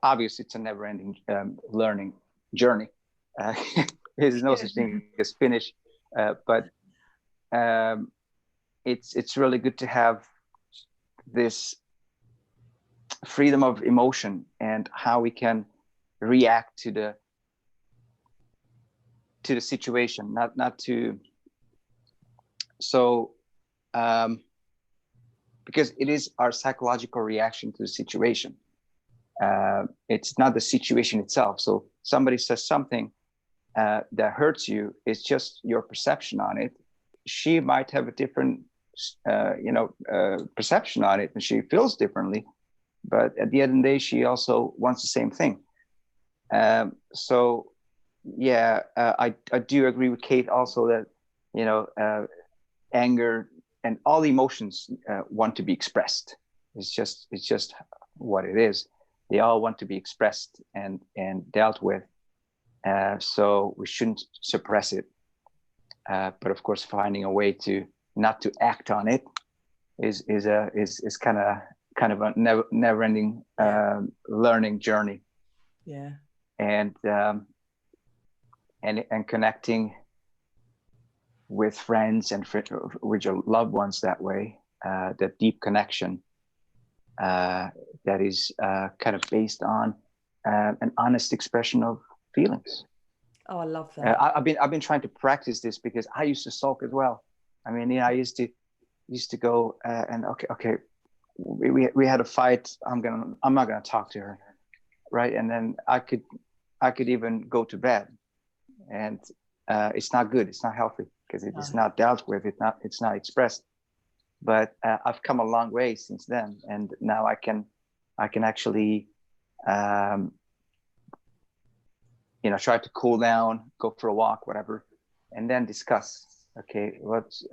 obviously it's a never-ending learning journey. There's no such thing as finish, but it's really good to have this freedom of emotion, and how we can react to the situation, not to. So because it is our psychological reaction to the situation, it's not the situation itself. So somebody says something that hurts you, it's just your perception on it. She might have a different perception on it, and she feels differently, but at the end of the day she also wants the same thing. I do agree with Kate also that anger and all emotions want to be expressed. It's just what it is. They all want to be expressed and dealt with, so we shouldn't suppress it, but of course finding a way to not to act on it is kind of a never-ending learning journey. And connecting with friends and with your loved ones that way, that deep connection that is kind of based on an honest expression of feelings. Oh, I love that. I've been trying to practice this, because I used to sulk as well. I mean, I used to go and okay, we had a fight. I'm not gonna talk to her, right? And then I could even go to bed, and it's not good. It's not healthy, because it's not dealt with. It's not expressed. But I've come a long way since then, and now I can actually try to cool down, go for a walk, whatever, and then discuss. Okay, what's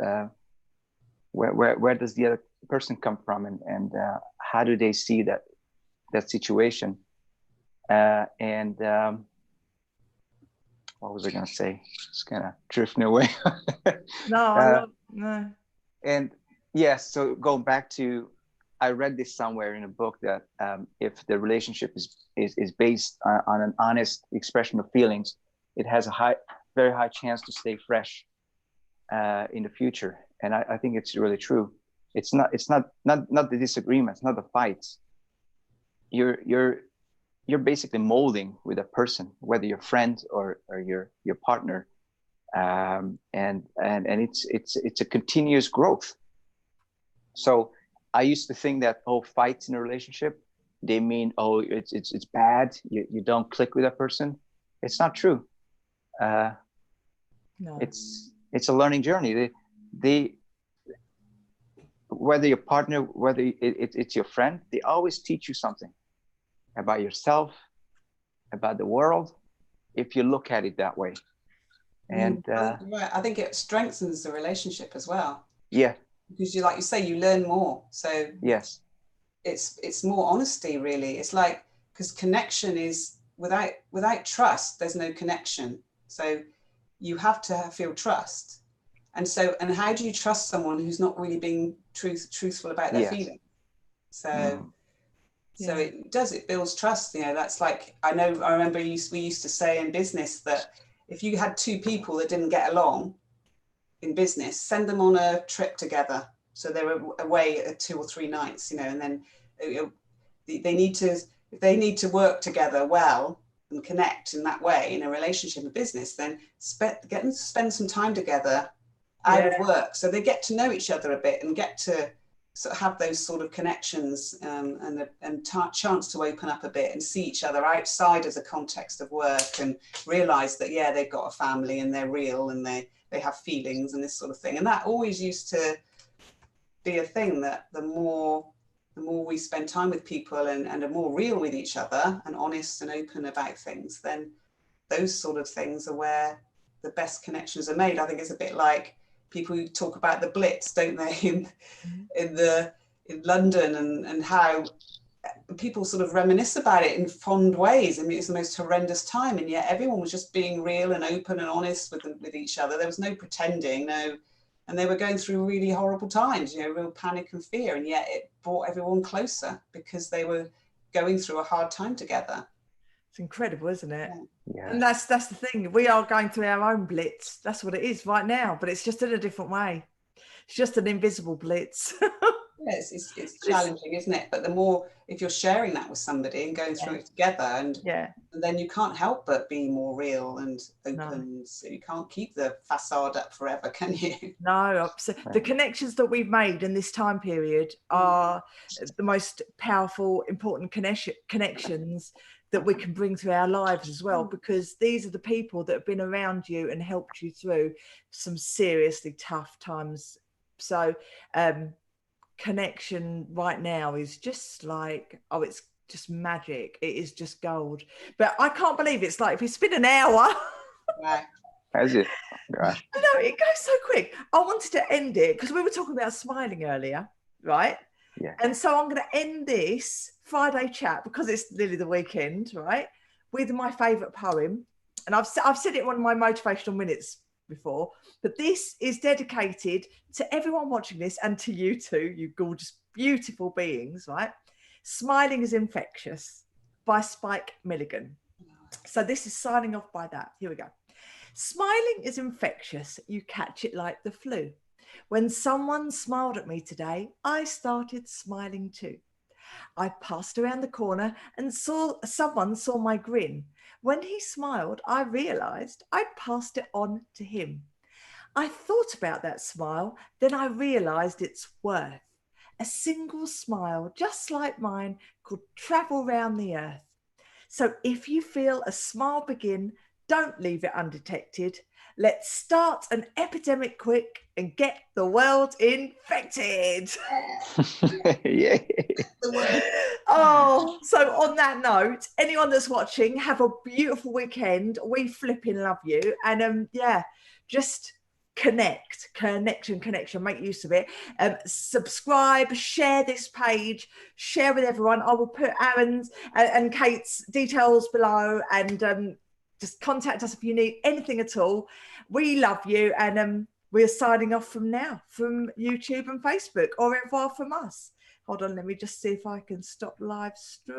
where does the other person come from, and how do they see that situation? What was I gonna say? It's kind of drifting away. No. And yes, so going back to, I read this somewhere in a book that if the relationship is based on an honest expression of feelings, it has a very high chance to stay fresh in the future. And I think it's really true. It's not the disagreements, not the fights. You're basically molding with a person, whether your friend or your partner, and it's a continuous growth. So I used to think that fights in a relationship, they mean it's bad. You don't click with a person. It's not true. No. It's a learning journey. Whether your partner, whether it's your friend, they always teach you something about yourself, about the world, if you look at it that way. And right. I think it strengthens the relationship as well. Yeah. because you, like you say, you learn more. So Yes. it's more honesty, really. It's like, because connection is without trust, there's no connection. So you have to feel trust. And so, and how do you trust someone who's not really being truthful about their Yes. feelings? So Mm. so Yeah. it builds trust. You know, that's like, I remember we used to say in business that if you had two people that didn't get along in business, send them on a trip together. So they were away 2 or 3 nights, you know, and then they need to, if they need to work together well and connect in that way in a relationship and business, then get them to spend some time together out Yeah. of work, so they get to know each other a bit and get to sort of have those sort of connections, and chance to open up a bit and see each other outside of the context of work, and realize that, yeah, they've got a family and they're real and they have feelings and this sort of thing. And that always used to be a thing, that the more we spend time with people and are more real with each other and honest and open about things, then those sort of things are where the best connections are made. I think it's a bit like people who talk about the Blitz, don't they, in London, and how people sort of reminisce about it in fond ways. I mean, it's the most horrendous time, and yet everyone was just being real and open and honest with each other. There was no pretending, and they were going through really horrible times, you know, real panic and fear, and yet it brought everyone closer because they were going through a hard time together. It's incredible, isn't it? Yeah. And that's the thing. We are going through our own blitz. That's what it is right now, but it's just in a different way. It's just an invisible blitz. Yeah, it's challenging, isn't it? But the more, if you're sharing that with somebody and going through it together, and then you can't help but be more real and open. No. So you can't keep the facade up forever, can you? No. So the connections that we've made in this time period are the most powerful, important connections that we can bring to our lives as well, because these are the people that have been around you and helped you through some seriously tough times. So connection right now is just like, oh, it's just magic. It is just gold. But I can't believe it's like, if it's been an hour. Right. Has it? Gosh. No, it goes so quick. I wanted to end it because we were talking about smiling earlier, right? Yeah. And so I'm going to end this Friday chat, because it's nearly the weekend, right, with my favourite poem. And I've said it in one of my motivational minutes before, but this is dedicated to everyone watching this and to you too, you gorgeous, beautiful beings, right? Smiling is Infectious by Spike Milligan. So this is signing off by that. Here we go. Smiling is infectious. You catch it like the flu. When someone smiled at me today, I started smiling too. I passed around the corner and someone saw my grin. When he smiled, I realized I'd passed it on to him. I thought about that smile, then I realized its worth. A single smile, just like mine, could travel round the earth. So if you feel a smile begin, don't leave it undetected. Let's start an epidemic quick and get the world infected. Yeah. Oh, so on that note, anyone that's watching, have a beautiful weekend. We flipping love you. And yeah, just connection, make use of it. Subscribe, share this page, share with everyone. I will put Aaron's and Kate's details below, and just contact us if you need anything at all. We love you, and we're signing off from now from YouTube and Facebook. Au revoir from us. Hold on, let me just see if I can stop live stream.